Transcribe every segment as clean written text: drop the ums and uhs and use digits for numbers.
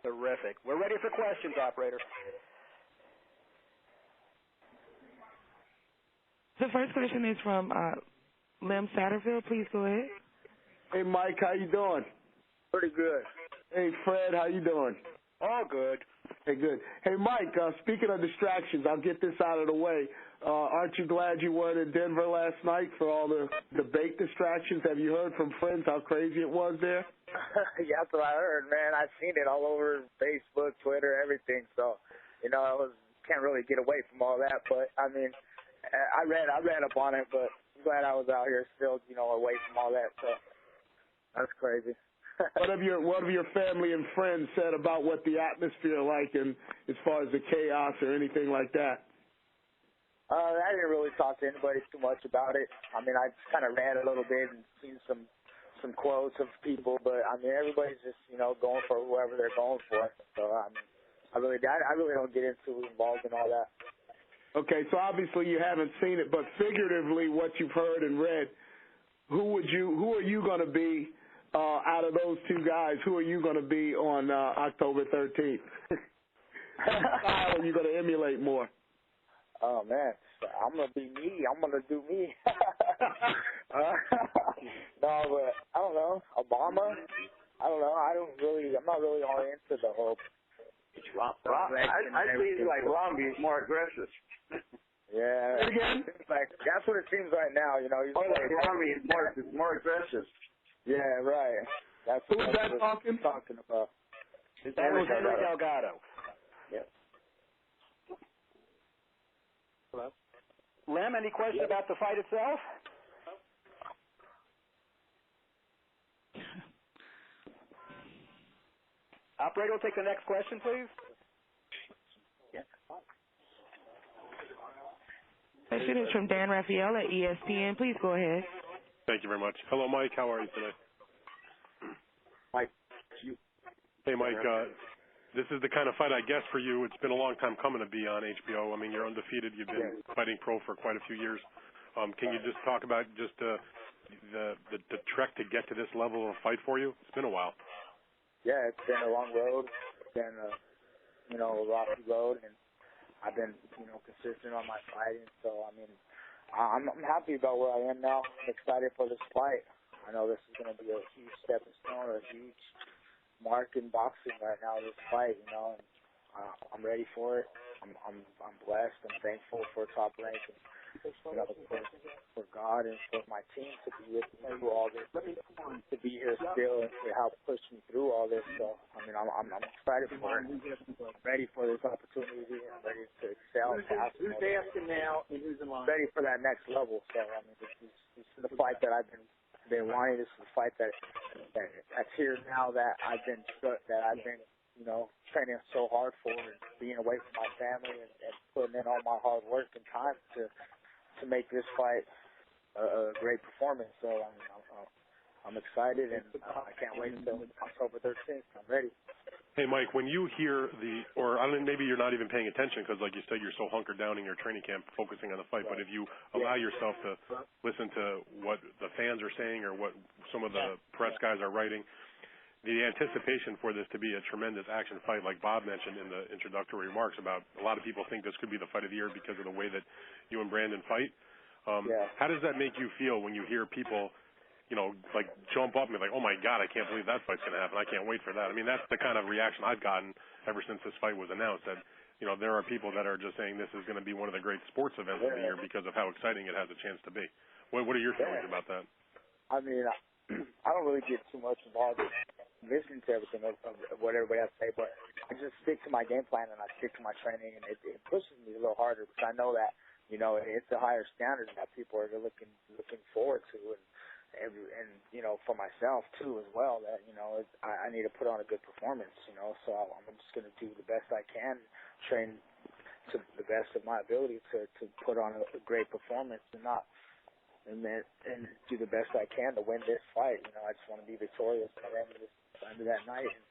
Terrific. We're ready for questions, operator. The first question is from Lem Satterfield. Please go ahead. Hey, Mike, how you doing? Pretty good. Hey, Fred, how you doing? All good. Hey, good. Hey, Mike, speaking of distractions, I'll get this out of the way. Aren't you glad you weren't in Denver last night for all the debate distractions? Have you heard from friends how crazy it was there? Yeah, that's what I heard, man. I've seen it all over Facebook, Twitter, everything. So, can't really get away from all that. But I mean, I read up on it, but I'm glad I was out here still, away from all that. So that's crazy. What have your family and friends said about what the atmosphere like, and as far as the chaos or anything like that? I didn't really talk to anybody too much about it. I mean, I just kind of read a little bit and seen some quotes of people, but I mean, everybody's just going for whoever they're going for. So I really don't get involved in all that. Okay, so obviously you haven't seen it, but figuratively, what you've heard and read, who are you going to be out of those two guys? Who are you going to be on October 13th? What style are you going to emulate more? Oh, man, I'm going to be me. I'm going to do me. No, but I don't know. Obama? I don't know. I'm not really all into the whole. I see it like Romney's more aggressive. Yeah. That's what it seems right now. He's like Romney is more aggressive. Yeah, right. Who's that talking about? That was Henry Delgado. Yep. Hello? Lem, any question about the fight itself? Operator, will take the next question, please. Question is from Dan Raphael at ESPN. Please go ahead. Thank you very much. Hello, Mike. How are you today? Mike. Hey, Mike. This is the kind of fight, I guess, for you. It's been a long time coming to be on HBO. I mean, you're undefeated. You've been fighting pro for quite a few years. Can you just talk about just the trek to get to this level of fight for you? It's been a while. Yeah, it's been a long road. It's been a rocky road, and I've been consistent on my fighting. So I mean, I'm happy about where I am now. I'm excited for this fight. I know this is going to be a huge stepping stone, or a huge mark in boxing right now. This fight, and I'm ready for it. I'm blessed. I'm thankful for Top Rank, and for God and for my team to be with me through all this, to be here still and to help push me through all this. So I mean, I'm excited for it. I'm ready for this opportunity. I'm ready to excel. Who's asking now, and who's in line? Ready for that next level. So I mean, this is the fight that I've been wanting. This is the fight that's here now, that I've been training so hard for, and being away from my family and putting in all my hard work and time to make this fight a great performance. So I'm excited, and I can't wait until October 13th. I'm ready. Hey, Mike, when you hear maybe you're not even paying attention because, like you said, you're so hunkered down in your training camp focusing on the fight, but if you allow yourself to listen to what the fans are saying or what some of the press guys are writing, the anticipation for this to be a tremendous action fight, like Bob mentioned in the introductory remarks about a lot of people think this could be the fight of the year because of the way that you and Brandon fight. How does that make you feel when you hear people, like jump up and be like, oh, my God, I can't believe that fight's going to happen. I can't wait for that. I mean, that's the kind of reaction I've gotten ever since this fight was announced, that, there are people that are just saying this is going to be one of the great sports events of the year because of how exciting it has a chance to be. What are your feelings about that? I mean, I don't really get too much involved in listening to everything of what everybody has to say, but I just stick to my game plan and I stick to my training, and it pushes me a little harder because I know that it's a higher standard that people are looking forward to, and for myself too as well, that I need to put on a good performance, so I'm just going to do the best I can, train to the best of my ability to put on a great performance and do the best I can to win this fight. I just want to be victorious at the end of that night and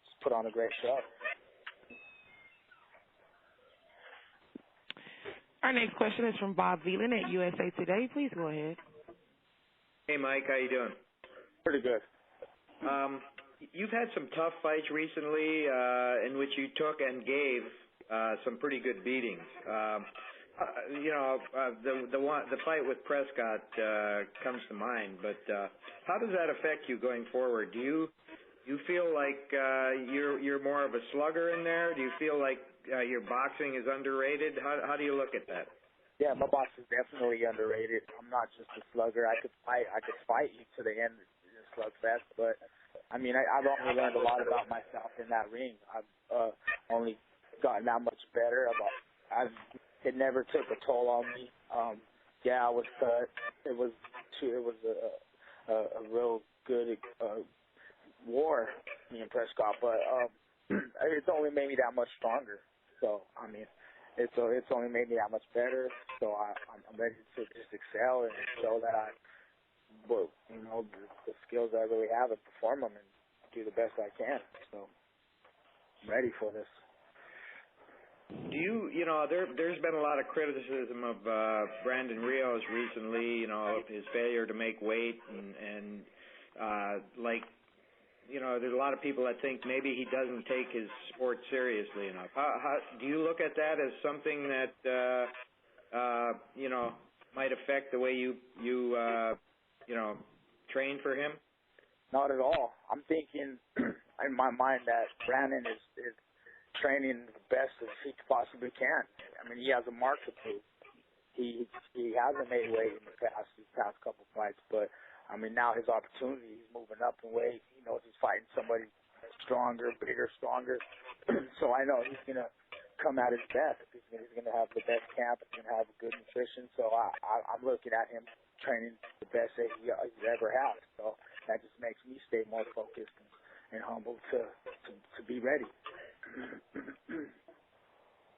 just put on a great show. Our next question is from Bob Velen at USA Today. Please go ahead. Hey, Mike. How you doing? Pretty good. you've had some tough fights recently in which you took and gave some pretty good beatings. The fight with Prescott comes to mind, but how does that affect you going forward? Do you feel like you're more of a slugger in there? Do you feel like your boxing is underrated? How do you look at that? Yeah, my boxing is definitely underrated. I'm not just a slugger. I could fight you to the end in a slugfest, but I mean, I've only learned a lot about myself in that ring. I've only gotten that much better. It never took a toll on me. I was cut. It was a real good war, me and Prescott, but it's only made me that much stronger. So I mean, it's only made me that much better. So I'm ready to just excel and show that the skills I really have and perform them and do the best I can. So I'm ready for this. Do there's been a lot of criticism of Brandon Rios recently, of his failure to make weight and there's a lot of people that think maybe he doesn't take his sport seriously enough. How do you look at that as something that might affect the way you train for him? Not at all. I'm thinking in my mind that Brandon is training the best as he possibly can. I mean, he has a mark to prove. He hasn't made weight in the past couple fights, but I mean, now his opportunity, he's moving up in weight. He knows he's fighting somebody stronger, bigger, stronger. So I know he's going to come at his best. He's going to have the best camp. He's going to have good nutrition. So I'm looking at him training the best that he's ever had. So that just makes me stay more focused and humble to be ready.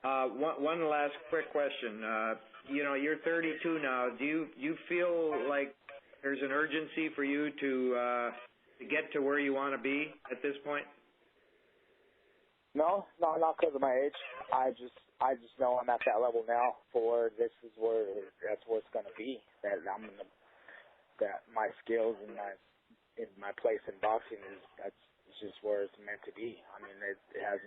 One last quick question. You're 32 now. Do you feel like there's an urgency for you to get to where you want to be at this point? No, not because of my age. I just know I'm at that level now. That's where it's going to be. That my skills and my place in boxing that's just where it's meant to be. I mean, it has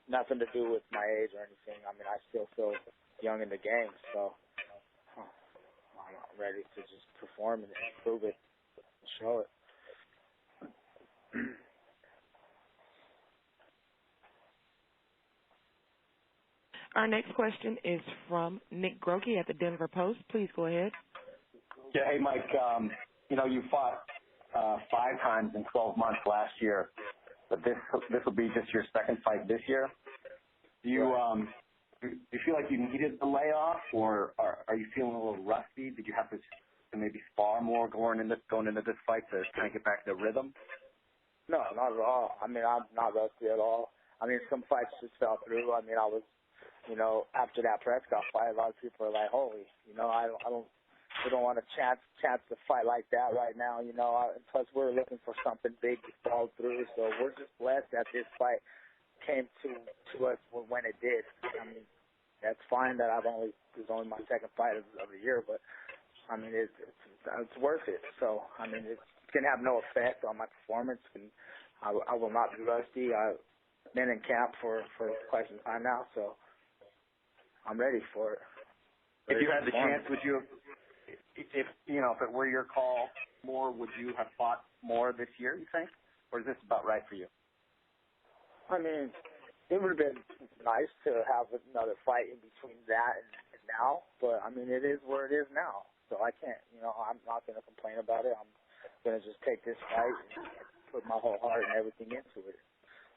nothing to do with my age or anything. I mean, I still feel young in the game, so I'm ready to just perform and prove it and show it. Our next question is from Nick Grokey at the Denver Post. Please go ahead. Yeah, hey, Mike, you fought 5 times in 12 months last year, but this will be just your second fight this year. Do you feel like you needed the layoff, or are you feeling a little rusty? Did you have to maybe spar more going into this fight to kind of get back to rhythm? No, not at all. I mean, I'm not rusty at all. I mean, some fights just fell through. I mean, I was, after that Prescott fight, a lot of people are like, holy, we don't want a chance to fight like that right now, plus we're looking for something big to fall through, so we're just blessed that this fight came to us when it did. I mean, that's fine that it was only my second fight of the year, but I mean, it's worth it. So, I mean, it's going to have no effect on my performance, and I will not be rusty. I've been in camp for quite some time now, so I'm ready for it. If you had the chance, would you have, if it were your call more, would you have fought more this year, you think? Or is this about right for you? I mean, it would have been nice to have another fight in between that and now, but I mean, it is where it is now. So I can't, I'm not going to complain about it. I'm going to just take this fight and put my whole heart and everything into it.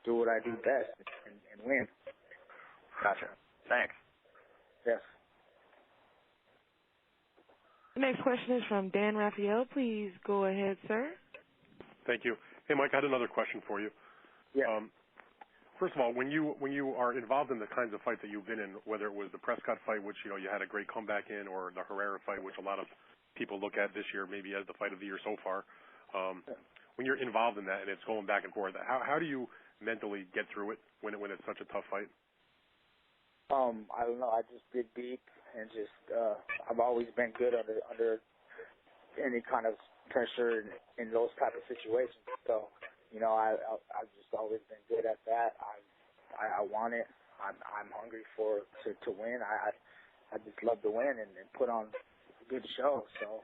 Do what I do best and win. Gotcha. Thanks. Yes. The next question is from Dan Raphael. Please go ahead, sir. Thank you. Hey, Mike, I had another question for you. Yeah. First of all, when you are involved in the kinds of fights that you've been in, whether it was the Prescott fight, which you had a great comeback in, or the Herrera fight, which a lot of people look at this year maybe as the fight of the year so far, when you're involved in that and it's going back and forth, how do you mentally get through it when it's such a tough fight? I don't know. I just dig deep and just I've always been good under any kind of pressure in those type of situations. So, I've just always been good at that. I want it. I'm hungry to win. I just love to win and put on a good show. So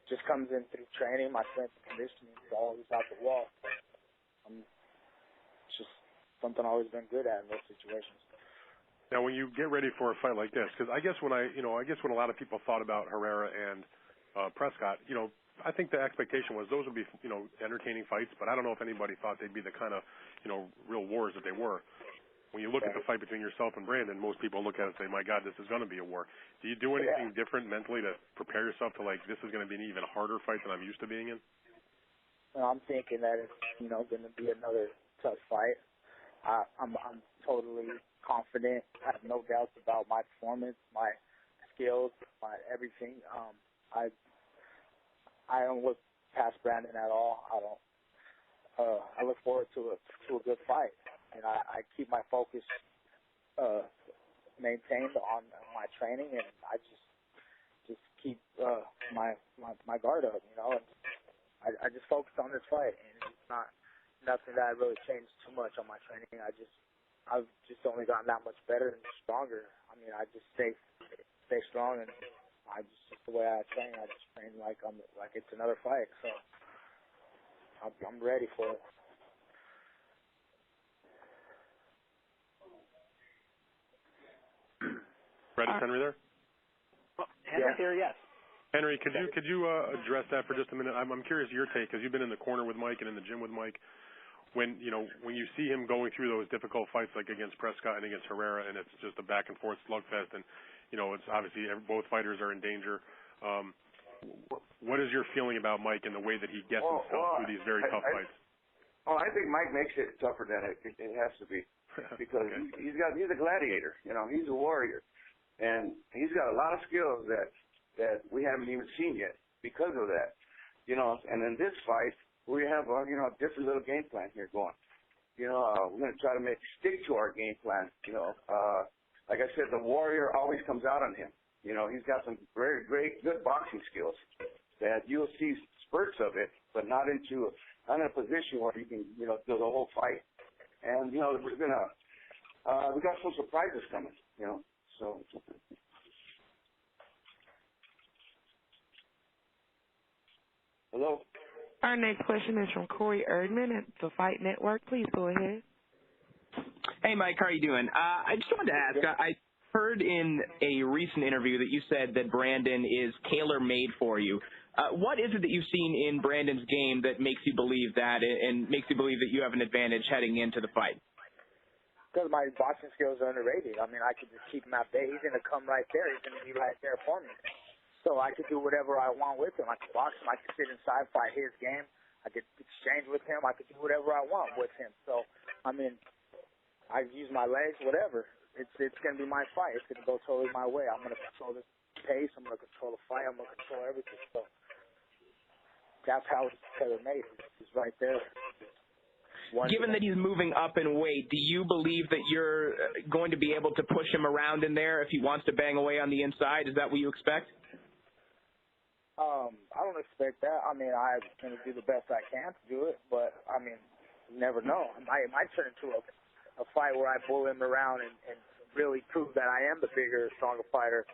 just comes in through training. My strength and conditioning is always out the wall. It's just something I've always been good at in those situations. Now, when you get ready for a fight like this, because I guess when a lot of people thought about Herrera and Prescott, I think the expectation was those would be, entertaining fights, but I don't know if anybody thought they'd be the kind of, real wars that they were. When you look at the fight between yourself and Brandon, most people look at it and say, my God, this is going to be a war. Do you do anything different mentally to prepare yourself to, this is going to be an even harder fight than I'm used to being in? I'm thinking that it's, going to be another tough fight. I'm totally confident. I have no doubts about my performance, my skills, my everything. I don't look past Brandon at all. I look forward to a good fight, and I keep my focus maintained on my training, and I just keep my guard up, and I just focus on this fight, and it's not nothing that I really changed too much on my training. I've just only gotten that much better and stronger. I just stay strong, and just the way I train, I just train like it's another fight. So I'm ready for it. Brett, is Henry there? Well, Henry here, yes. Henry, could you address that for just a minute? I'm curious your take, because you've been in the corner with Mike and in the gym with Mike. When you see him going through those difficult fights like against Prescott and against Herrera, and it's just a back and forth slugfest, and it's obviously both fighters are in danger. What is your feeling about Mike and the way that he gets himself through these very tough fights? I think Mike makes it tougher than it has to be, because he's a gladiator. He's a warrior, and he's got a lot of skills that we haven't even seen yet because of that. And in this fight, we have a different little game plan here going. We're going to try to stick to our game plan. Like I said, the warrior always comes out on him. He's got some very great, good boxing skills that you'll see spurts of it, but not in a position where you can, do the whole fight. And, we got some surprises coming, so. Hello? Our next question is from Corey Erdman at the Fight Network. Please go ahead. Hey, Mike, how are you doing? I just wanted to ask, I heard in a recent interview that you said that Brandon is tailor-made for you. What is it that you've seen in Brandon's game that makes you believe that and makes you believe that you have an advantage heading into the fight? Because my boxing skills are underrated. I could just keep him out there. He's going to come right there. He's going to be right there for me. So I could do whatever I want with him. I could box him. I could sit inside, fight his game. I could exchange with him. I could do whatever I want with him. So, I use my legs, whatever. It's going to be my fight. It's going to go totally my way. I'm going to control the pace. I'm going to control the fight. I'm going to control everything. So that's how it's tailor-made. It's right there. Given that he's moving up in weight, do you believe that you're going to be able to push him around in there if he wants to bang away on the inside? Is that what you expect? I don't expect that. I'm going to do the best I can to do it, but, you never know. It might turn into a fight where I bull him around and really prove that I am the bigger, stronger fighter.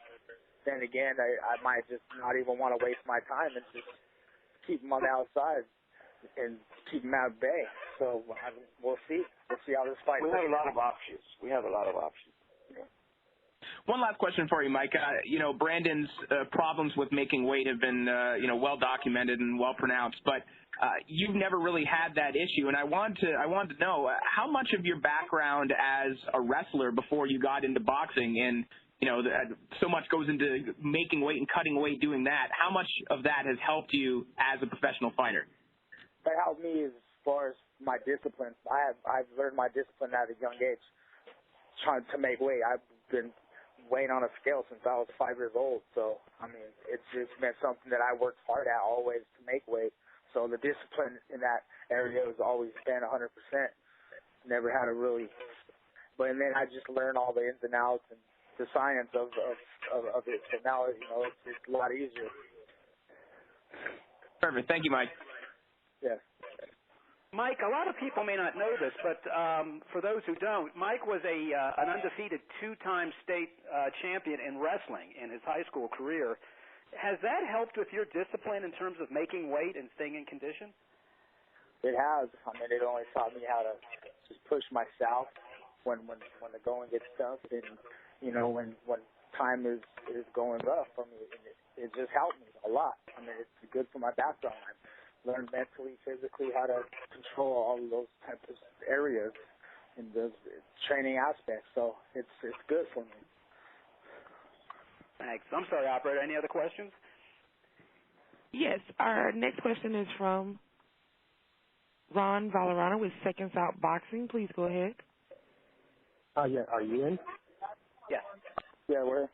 Then again, I might just not even want to waste my time and just keep him on the outside and keep him out of bay. So we'll see. We'll see how this fight goes. We have a lot of options. Yeah. One last question for you, Mike. Brandon's problems with making weight have been, well documented and well pronounced, but you've never really had that issue. And I want to know how much of your background as a wrestler before you got into boxing, and so much goes into making weight and cutting weight doing that. How much of that has helped you as a professional fighter? That helped me as far as my discipline. I've learned my discipline at a young age, trying to make weight. I've been weighing on a scale since I was 5 years old. So, it's been something that I worked hard at always to make weight. So the discipline in that area has always been 100%. Never had a really, and then I just learned all the ins and outs and the science of it. So now, it's a lot easier. Perfect. Thank you, Mike. Yes. Mike, a lot of people may not know this, but for those who don't, Mike was an undefeated two-time state champion in wrestling in his high school career. Has that helped with your discipline in terms of making weight and staying in condition? It has. I mean, it only taught me how to just push myself when the going gets tough, and when time is going rough. I mean, it just helped me a lot. I mean, it's good for my background. I've learned mentally, physically how to control all of those types of areas in those training aspects. So it's good for me. Thanks. I'm sorry, operator. Any other questions? Yes. Our next question is from Ron Alvarado with Seconds Out Boxing. Please go ahead. Yeah. Are you in? Yes. Yeah, we're.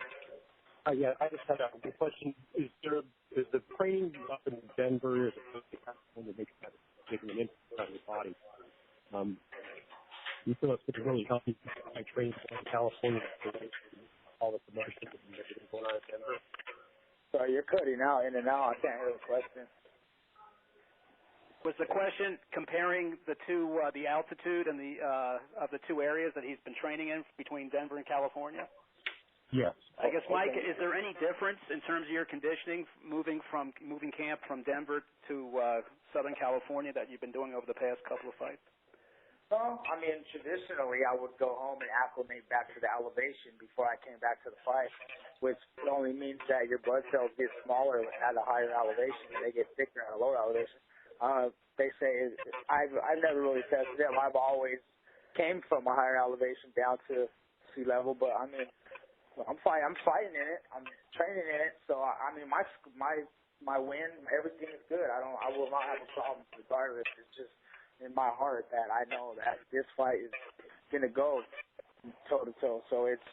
Yeah. I just had a question. Is the training up in Denver is going to make an impact on your body? You feel it's going to really help you by training in California? All the promotion and everything going on in Denver? Sorry, you're cutting out in and out. I can't hear the question. Was the question comparing the two, the altitude and of the two areas that he's been training in between Denver and California? Yes. I guess, Mike, is there any difference in terms of your conditioning moving camp from Denver to Southern California that you've been doing over the past couple of fights? No, I mean, traditionally I would go home and acclimate back to the elevation before I came back to the fight, which only means that your blood cells get smaller at a higher elevation and they get thicker at a lower elevation. They say I've never really tested them. I've always came from a higher elevation down to sea level, but I mean, I'm fighting in it. I'm training in it, so I mean, my win, everything is good. I will not have a problem regardless. It's just in my heart that I know that this fight is going to go toe to toe. So it's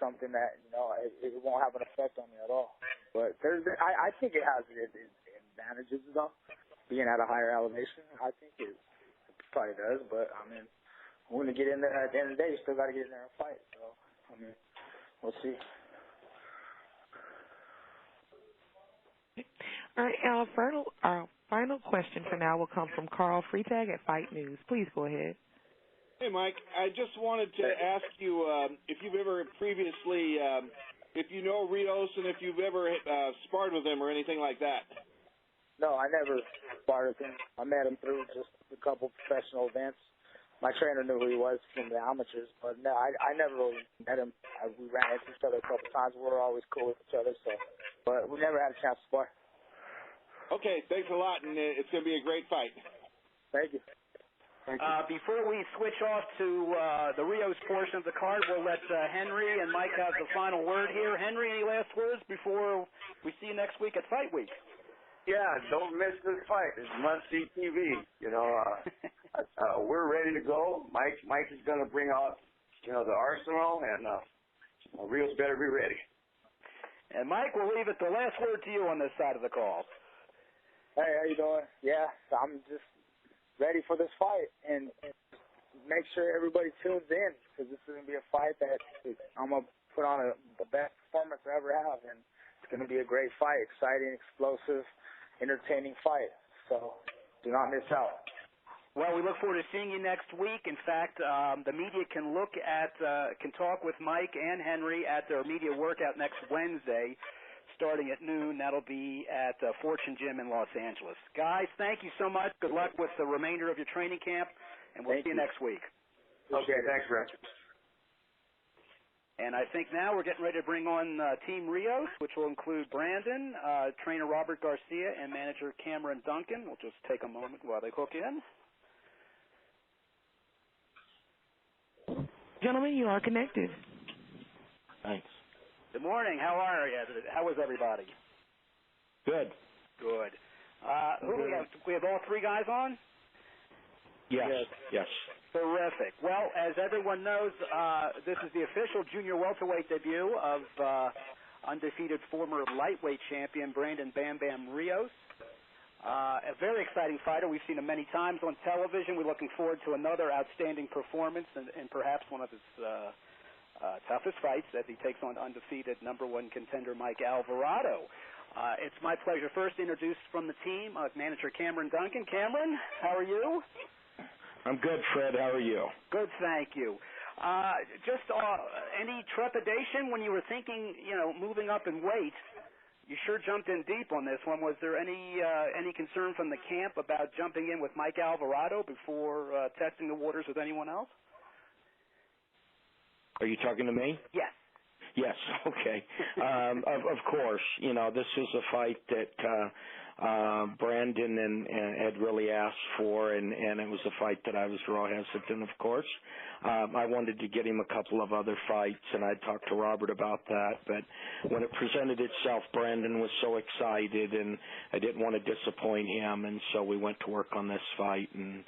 something that it won't have an effect on me at all. But I think it has its advantages though. Being at a higher elevation, I think it probably does. But I mean, we're going to get in there at the end of the day. You still got to get in there and fight. So I mean, we'll see. All right, our final question for now will come from Carl Freitag at Fight News. Please go ahead. Hey, Mike. I just wanted to ask you if you've ever previously, if you know Rios and if you've ever sparred with him or anything like that. No, I never sparred with him. I met him through just a couple professional events. My trainer knew who he was from the amateurs, but no, I never really met him. We ran into each other a couple times. We were always cool with each other, but we never had a chance to spar. Okay, thanks a lot, and it's going to be a great fight. Thank you. Before we switch off to the Rios portion of the card, we'll let Henry and Mike have the final word here. Henry, any last words before we see you next week at Fight Week? Yeah, don't miss this fight. It's must-see TV. We're ready to go. Mike is going to bring out, the arsenal, and Rios better be ready. And Mike, we'll leave it the last word to you on this side of the call. Hey, how you doing? Yeah, I'm just ready for this fight, and make sure everybody tunes in because this is going to be a fight that I'm going to put on the best performance I ever have, and it's going to be a great fight, exciting, explosive, entertaining fight. So do not miss out. Well, we look forward to seeing you next week. In fact, the media can can talk with Mike and Henry at their media workout next Wednesday, starting at noon. That'll be at Fortune Gym in Los Angeles. Guys, thank you so much. Good luck with the remainder of your training camp, and we'll see you next week. Okay, thanks, Rick. And I think now we're getting ready to bring on Team Rios, which will include Brandon, trainer Robert Garcia, and manager Cameron Duncan. We'll just take a moment while they hook in. Gentlemen, you are connected. Thanks. Good morning. How are you? How is everybody? Good. Good. We have all three guys on? Yes. Terrific. Well, as everyone knows, this is the official junior welterweight debut of undefeated former lightweight champion Brandon Bam Bam Rios. A very exciting fighter. We've seen him many times on television. We're looking forward to another outstanding performance and perhaps one of his toughest fights as he takes on undefeated #1 contender Mike Alvarado. It's my pleasure first to introduce from the team manager Cameron Duncan. Cameron, how are you? I'm good, Fred. How are you? Good, thank you. Just any trepidation when you were thinking, moving up in weight? You sure jumped in deep on this one. Was there any concern from the camp about jumping in with Mike Alvarado before testing the waters with anyone else? Are you talking to me? Yes. Yes, okay. Of course, this is a fight that Brandon had really asked for, and it was a fight that I was real hesitant, of course. I wanted to get him a couple of other fights, and I talked to Robert about that, but when it presented itself, Brandon was so excited, and I didn't want to disappoint him, and so we went to work on this fight, and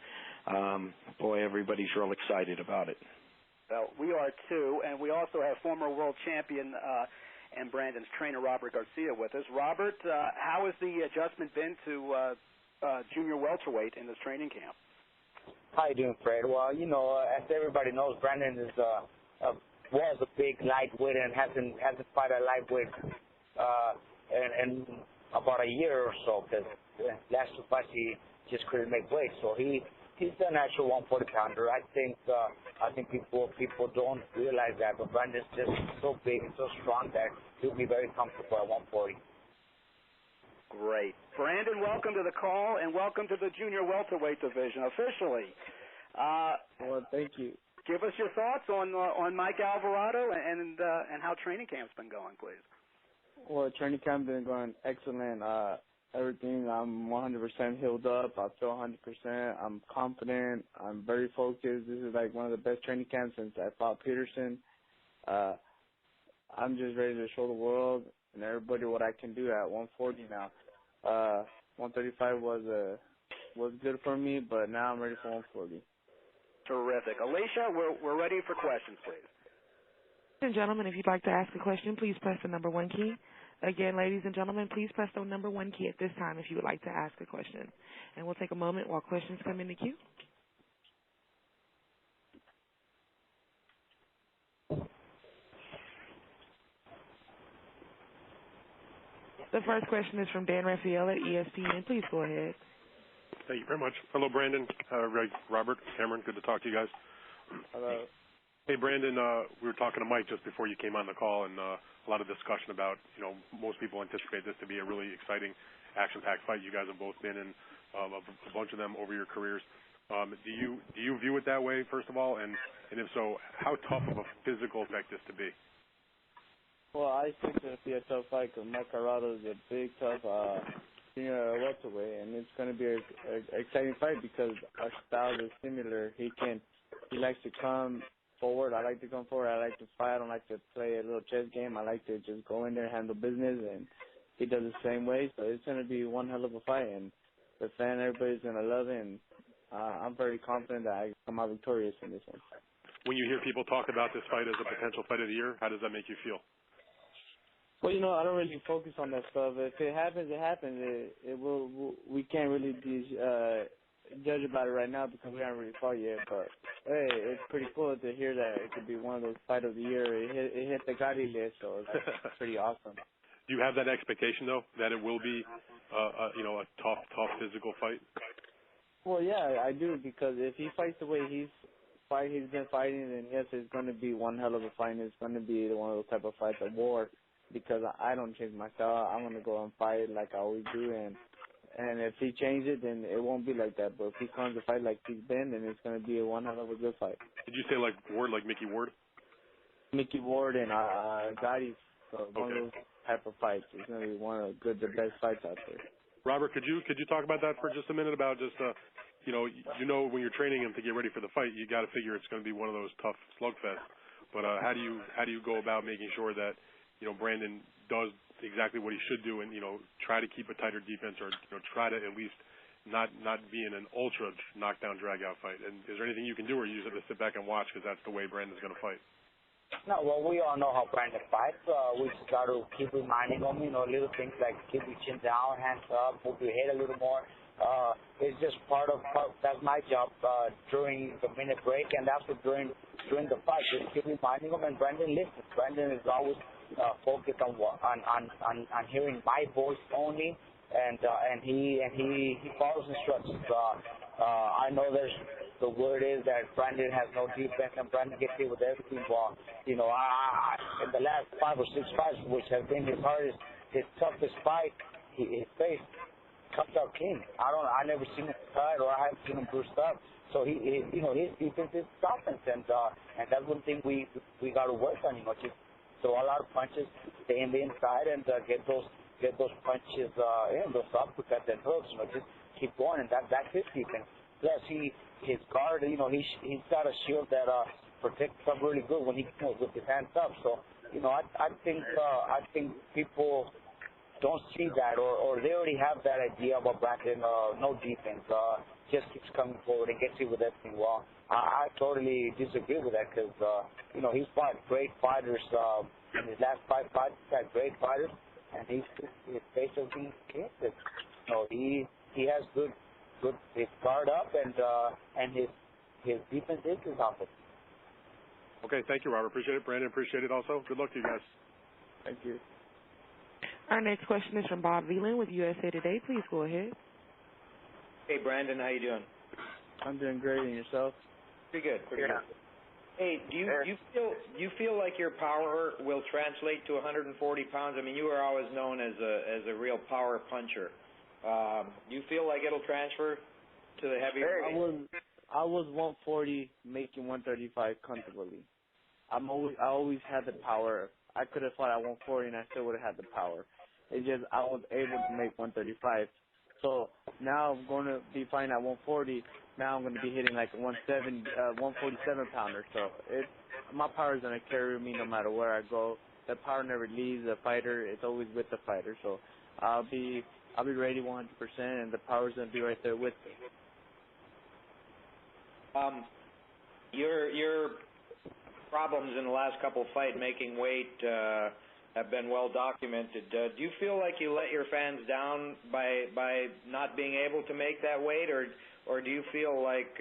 boy, everybody's real excited about it. Well, we are too, and we also have former world champion and Brandon's trainer, Robert Garcia, with us. Robert, how has the adjustment been to junior welterweight in this training camp? How you doing, Fred? Well, as everybody knows, Brandon was a big lightweight and hasn't fought a lightweight in about a year or so, because last two fights he just couldn't make weight. So he's the natural 140 pounder. I think people don't realize that, but Brandon's just so big and so strong that he'll be very comfortable at 140. Great. Brandon, welcome to the call, and welcome to the junior welterweight division officially. Well, thank you. Give us your thoughts on Mike Alvarado and how training camp's been going, please. Well, training camp's been going excellent. Everything, I'm 100% healed up. I feel 100%. I'm confident. I'm very focused. This is like one of the best training camps since I fought Peterson. I'm just ready to show the world and everybody what I can do at 140 now. 135 was good for me, but now I'm ready for 140. Terrific. Alicia, we're ready for questions, please. Ladies and gentlemen, if you'd like to ask a question, please press the number 1 key. Again, ladies and gentlemen, please press the number 1 key at this time if you would like to ask a question. And we'll take a moment while questions come in the queue. The first question is from Dan Raphael at ESPN. Please go ahead. Thank you very much. Hello, Brandon, Robert, Cameron. Good to talk to you guys. Hello. Hey, Brandon, we were talking to Mike just before you came on the call, and a lot of discussion about, most people anticipate this to be a really exciting, action-packed fight. You guys have both been in a bunch of them over your careers. Do you view it that way, first of all? And if so, how tough of a physical fight this to be? Well, I think it's going to be a tough fight because Mike Alvarado is a big, tough junior welterweight, and it's going to be an exciting fight because our styles are similar. He likes to come forward. I like to come forward. I like to fight. I don't like to play a little chess game. I like to just go in there, handle business, and he does the same way. So it's going to be one hell of a fight, and the fan, everybody's going to love it, and I'm very confident that I can come out victorious in this one. When you hear people talk about this fight as a potential fight of the year, how does that make you feel? Well, I don't really focus on that stuff. If it happens, it happens. We can't really be judge about it right now because we haven't really fought yet. But hey, it's pretty cool to hear that it could be one of those fight of the year. It hit the Gotti list, so it's pretty awesome. Do you have that expectation though that it will be a tough physical fight? Well, yeah, I do, because if he fights the way he's been fighting, then yes, it's going to be one hell of a fight. It's going to be one of those type of fights of war. Because I don't change my style. I'm going to go and fight like I always do. And if he changes it, then it won't be like that. But if he comes to fight like he's been, then it's going to be one hell of a good fight. Did you say like Ward, like Mickey Ward? Mickey Ward and Gotti. So one of those type of fights. It's going to be one of the best fights out there. Robert, could you talk about that for just a minute about just when you're training him to get ready for the fight, you got to figure it's going to be one of those tough slugfests. But how do you go about making sure that Brandon does exactly what he should do and, try to keep a tighter defense or, try to at least not be in an ultra knockdown, drag-out fight? And is there anything you can do, or you just have to sit back and watch because that's the way Brandon's going to fight? No, well, we all know how Brandon fights. We just got to keep reminding him, little things like keep your chin down, hands up, move your head a little more. It's just that's my job during the minute break, and that's what during the fight. Just keep reminding him, and Brandon listens. Brandon is always focused on hearing my voice only, and he follows instructions. I know there's the word is that Brandon has no defense and Brandon gets hit with everything. Well, in the last 5 or 6 fights, which has been his hardest, his toughest fight, his face comes out clean. I never seen him cut or I haven't seen him bruised up. So his defense is offense, and that's one thing we got to work on. Just throw a lot of punches, stay in the inside, and get those punches, those uppercuts and hooks. Just keep going, and that's his defense. Plus, his guard, he's got a shield that protects him really good when he comes with his hands up. So, I think people don't see that, or they already have that idea about Brandon. No defense, just keeps coming forward and gets you with everything. Well, I totally disagree with that because he's fought great fighters in his last 5 fights. He's had great fighters, and he's basically canceled. He has good his guard up, and his defense is his offense. Okay, thank you, Robert. Appreciate it. Brandon, appreciate it also. Good luck to you guys. Thank you. Our next question is from Bob Veland with USA Today. Please go ahead. Hey, Brandon, how you doing? I'm doing great, and yourself? Pretty good. Pretty good. Hey, do you feel like your power will translate to 140 pounds? I mean, you were always known as a real power puncher. Do you feel like it'll transfer to the heavier weight? I was 140, making 135 comfortably. I always had the power. I could have fought at 140 and I still would have had the power. It's just I was able to make 135. So now I'm going to be fighting at 140. Now I'm going to be hitting like 147 pounder. So my power is going to carry me no matter where I go. The power never leaves the fighter. It's always with the fighter. So I'll be ready 100%, and the power's going to be right there with me. Your problems in the last couple of fights making weight have been well documented. Do you feel like you let your fans down by not being able to make that weight, or do you feel like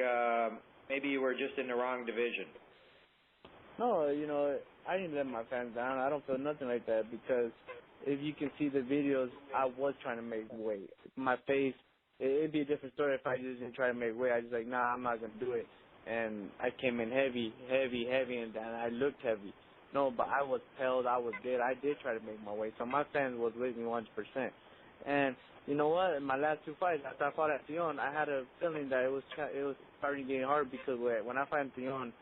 maybe you were just in the wrong division? No, I didn't let my fans down. I don't feel nothing like that because if you can see the videos, I was trying to make weight. My face, it'd be a different story if I just didn't try to make weight. I was like, nah, I'm not going to do it. And I came in heavy, and I looked heavy. No, but I was pelled. I was dead. I did try to make my weight. So my fans was with me 100%. And you know what? In my last 2 fights, after I fought at Tion, I had a feeling that it was starting to get hard because when I fought Tion,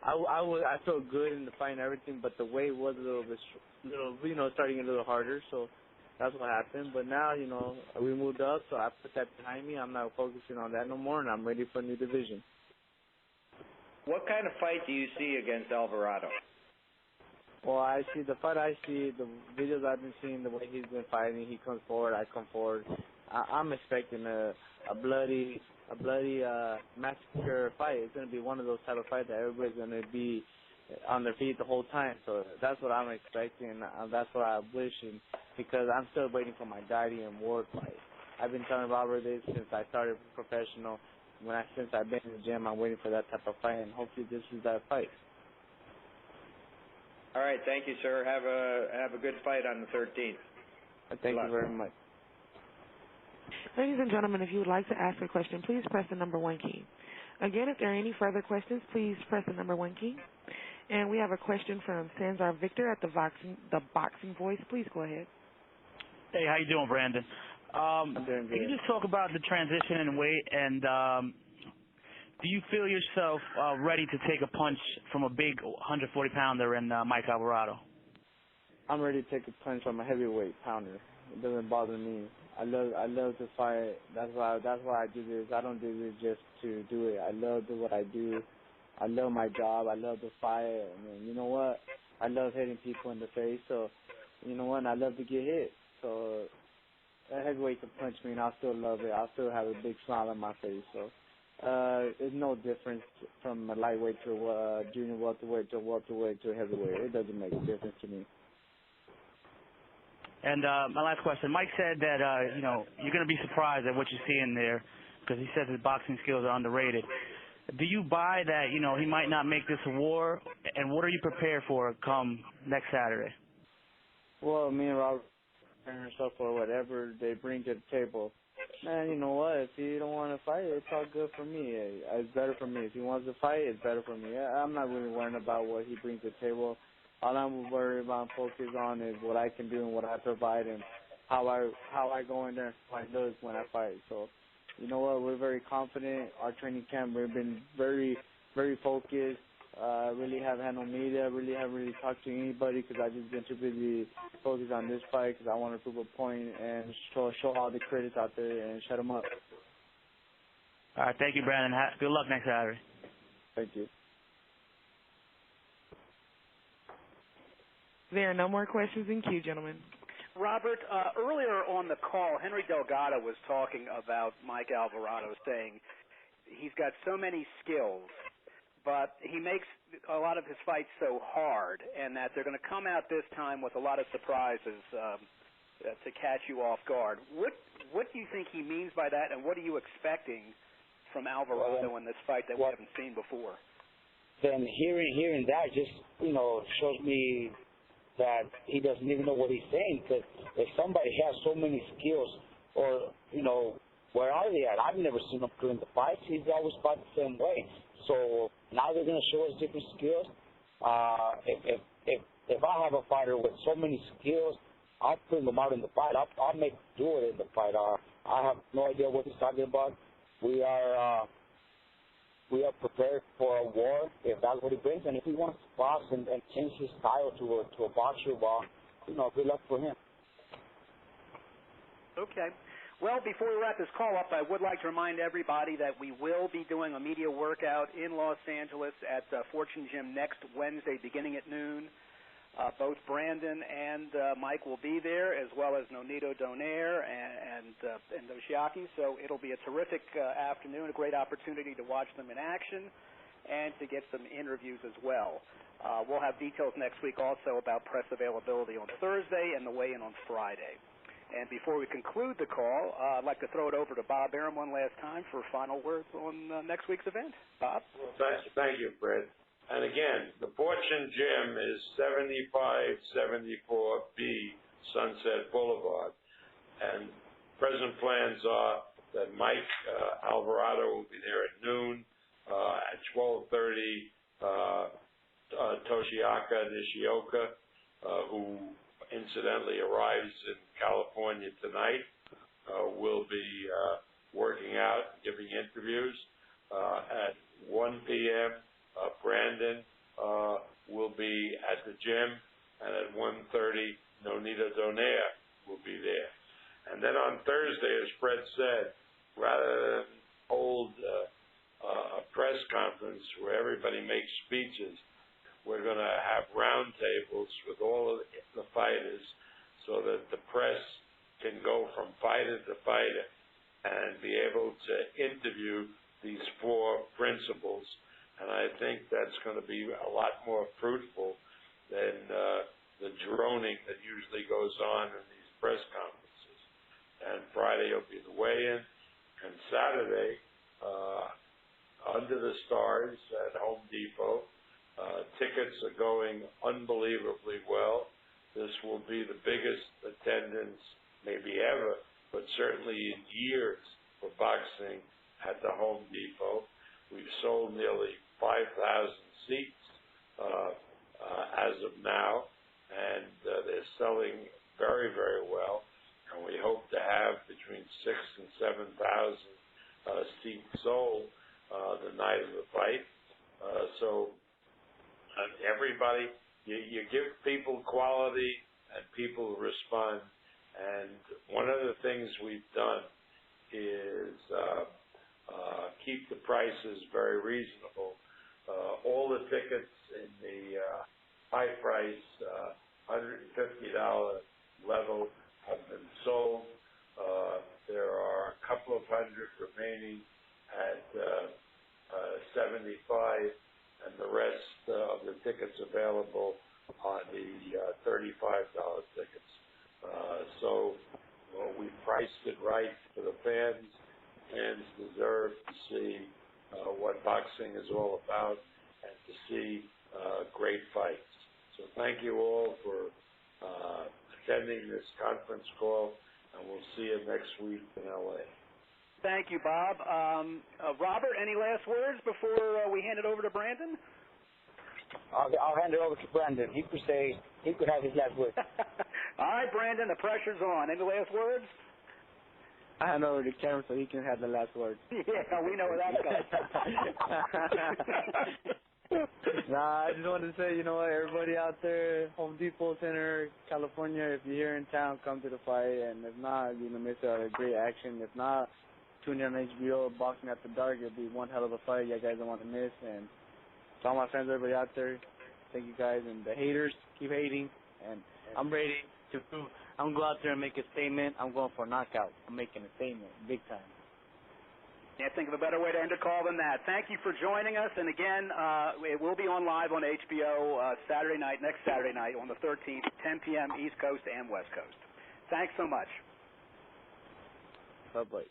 I felt good in the fight and everything, but the weight was a little starting a little harder. So that's what happened. But now, we moved up, so I put that behind me. I'm not focusing on that no more, and I'm ready for a new division. What kind of fight do you see against Alvarado? Well, I see the fight. I see the videos I've been seeing, the way he's been fighting. He comes forward, I come forward. I'm expecting a bloody massacre fight. It's going to be one of those type of fights that everybody's going to be on their feet the whole time. So that's what I'm expecting. That's what I'm wishing, because I'm still waiting for my Diddy and Ward fight. I've been telling Robert this since I started professional. Since I've been in the gym, I'm waiting for that type of fight, and hopefully this is that fight. All right, thank you, sir. Have a good fight on the 13th. Thank you very much. Ladies and gentlemen, if you would like to ask a question, please press the number 1 key. Again, if there are any further questions, please press the number 1 key. And we have a question from Sanzar Victor at the Boxing Voice. Please go ahead. Hey, how you doing, Brandon? I'm doing good. Can you just talk about the transition in weight, and do you feel yourself ready to take a punch from a big 140-pounder in Mike Alvarado? I'm ready to take a punch from a heavyweight pounder. It doesn't bother me. I love to fight. That's why I do this. I don't do this just to do it. I love to do what I do. I love my job. I love to fight. And you know what? I love hitting people in the face. So, you know what? And I love to get hit. So a heavyweight can punch me, and I'll still love it. I'll still have a big smile on my face. So there's no difference from a lightweight to a junior welterweight to a welterweight to a heavyweight. It doesn't make a difference to me. And my last question, Mike said that you're going to be surprised at what you see in there because he says his boxing skills are underrated. Do you buy that he might not make this a war, and what are you prepared for come next Saturday? Well, me and Robert preparing ourselves for whatever they bring to the table. man, you know what? If he don't want to fight, it's all good for me. It's better for me. If he wants to fight, it's better for me. I'm not really worrying about what he brings to the table. All I'm worried about and focused on is what I can do and what I provide and how I go in there and fight those when I fight. So, you know what? We're very confident. Our training camp, we've been very, very focused. Really haven't had no media. Really haven't really talked to anybody because I've just been too busy focused on this fight because I want to prove a point and show all the critics out there and shut them up. All right, thank you, Brandon. Good luck next Saturday. Thank you. There are no more questions in queue, gentlemen. Robert, earlier on the call, Henry Delgado was talking about Mike Alvarado, saying he's got so many skills, but he makes a lot of his fights so hard, and that they're going to come out this time with a lot of surprises to catch you off guard. What do you think he means by that, and what are you expecting from Alvarado in this fight that we haven't seen before? Then hearing that just, shows me that he doesn't even know what he's saying, because if somebody has so many skills, or, where are they at? I've never seen him during the fights. He's always fought the same way. So now they're going to show us different skills. If I have a fighter with so many skills, I'll bring him out in the fight. I'll make do it in the fight. I have no idea what he's talking about. We are prepared for a war if that's what he brings. And if he wants to box and change his style to a boxer, well, good luck for him. Okay. Well, before we wrap this call up, I would like to remind everybody that we will be doing a media workout in Los Angeles at Fortune Gym next Wednesday beginning at noon. Both Brandon and Mike will be there, as well as Nonito Donaire and Doshiaki. So it'll be a terrific afternoon, a great opportunity to watch them in action and to get some interviews as well. We'll have details next week also about press availability on Thursday and the weigh-in on Friday. And before we conclude the call, I'd like to throw it over to Bob Arum one last time for final words on next week's event. Bob? Well, thank you, Fred. And again, the Fortune Gym is 7574B Sunset Boulevard. And present plans are that Mike Alvarado will be there at noon. At 12:30, Toshiaka Nishioka, who incidentally arrives in California tonight, will be working out, giving interviews. At 1 p.m., Brandon will be at the gym, and at 1:30, Nonito Donaire will be there. And then on Thursday, as Fred said, rather than hold a press conference where everybody makes speeches, we're going to have roundtables with all of the fighters so that the press can go from fighter to fighter and be able to interview these four principals. And I think that's going to be a lot more fruitful than the droning that usually goes on in these press conferences. And Friday will be the weigh-in, and Saturday, under the stars at Home Depot, tickets are going unbelievably well. This will be the biggest attendance, maybe ever, but certainly in years for boxing at the Home Depot. We've sold nearly 5,000 seats as of now, and they're selling very, very well. And we hope to have between 6,000 and 7,000 seats sold the night of the fight. So everybody, you give people quality and people respond. And one of the things we've done is keep the prices very reasonable. All the tickets in the high price $150 level have been sold. There are a couple of hundred remaining at 75, and the rest of the tickets available on the $35 tickets. So we priced it right for the fans. Fans deserve to see what boxing is all about and to see great fights. So thank you all for attending this conference call, and we'll see you next week in L.A. Thank you, Bob. Robert, any last words before we hand it over to Brandon? I'll hand it over to Brandon. He could have his last word. All right, Brandon, the pressure's on. Any last words? I hand over to Cameron so he can have the last word. Yeah, we know where that goes. Nah, I just wanted to say, you know what, everybody out there, Home Depot Center, California, if you're here in town, come to the fight, and if not, you're going to miss out a great action. If not, tune in on HBO, Boxing After Dark. It'll be one hell of a fight you guys don't want to miss. And to all my friends, everybody out there, thank you guys. And the haters, keep hating. And I'm ready to prove. I'm going to go out there and make a statement. I'm going for a knockout. I'm making a statement, big time. Can't think of a better way to end a call than that. Thank you for joining us. And again, it will be on live on HBO next Saturday night on the 13th, 10 p.m. East Coast and West Coast. Thanks so much. Bye-bye.